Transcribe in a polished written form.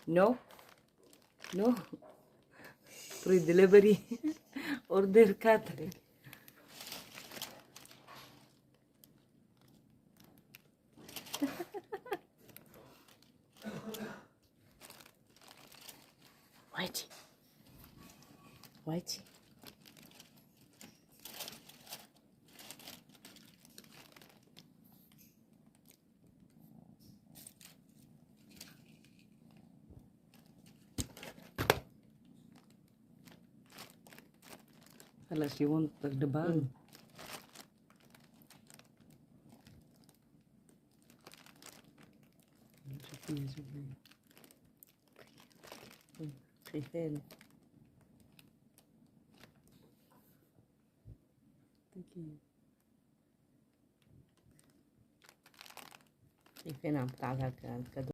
No, no. Free delivery. Order catering. Whitey. Whitey. Unless you want the bag. Fifin. Thank you. Fifin ang tagal ka.